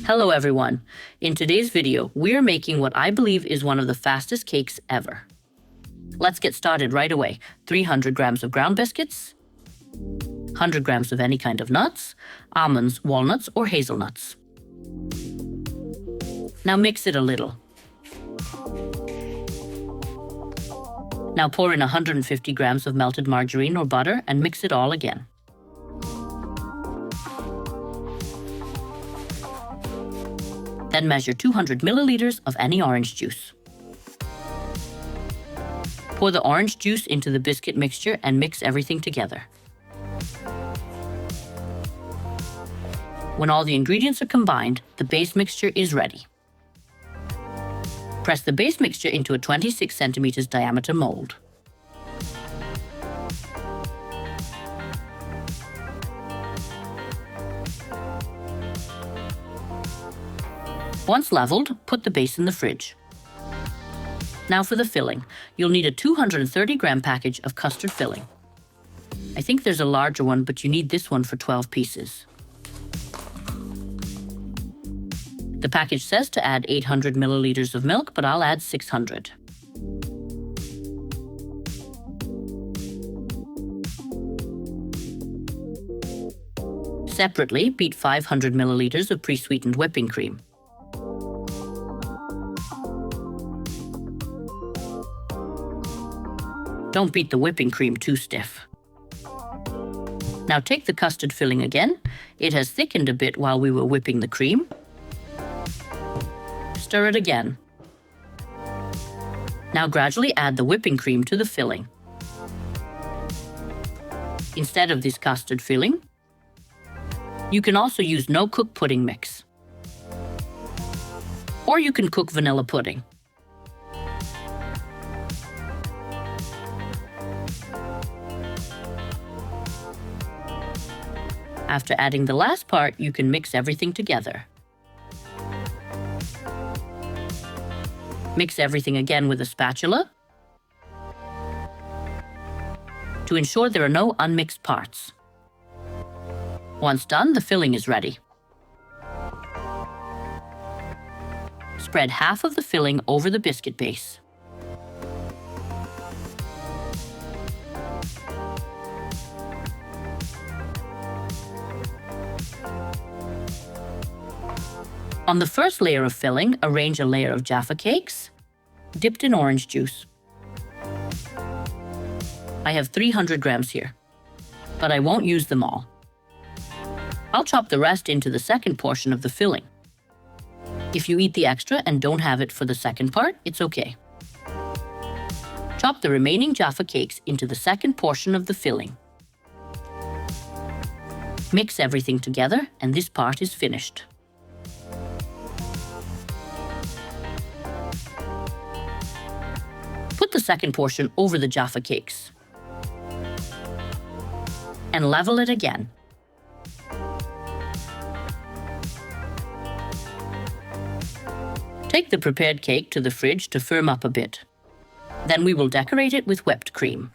Hello everyone. In today's video, we're making what I believe is one of the fastest cakes ever. Let's get started right away. 300 grams of ground biscuits, 100 grams of any kind of nuts, almonds, walnuts, or hazelnuts. Now mix it a little. Now pour in 150 grams of melted margarine or butter and mix it all again. Then measure 200 milliliters of any orange juice. Pour the orange juice into the biscuit mixture and mix everything together. When all the ingredients are combined, the base mixture is ready. Press the base mixture into a 26 centimeters diameter mold. Once leveled, put the base in the fridge. Now for the filling. You'll need a 230-gram package of custard filling. I think there's a larger one, but you need this one for 12 pieces. The package says to add 800 milliliters of milk, but I'll add 600. Separately, beat 500 milliliters of pre-sweetened whipping cream. Don't beat the whipping cream too stiff. Now take the custard filling again. It has thickened a bit while we were whipping the cream. Stir it again. Now gradually add the whipping cream to the filling. Instead of this custard filling, you can also use no-cook pudding mix. Or you can cook vanilla pudding. After adding the last part, you can mix everything together. Mix everything again with a spatula to ensure there are no unmixed parts. Once done, the filling is ready. Spread half of the filling over the biscuit base. On the first layer of filling, arrange a layer of Jaffa cakes, dipped in orange juice. I have 300 grams here, but I won't use them all. I'll chop the rest into the second portion of the filling. If you eat the extra and don't have it for the second part, it's okay. Chop the remaining Jaffa cakes into the second portion of the filling. Mix everything together, and this part is finished. Put the second portion over the Jaffa cakes and level it again. Take the prepared cake to the fridge to firm up a bit. Then we will decorate it with whipped cream.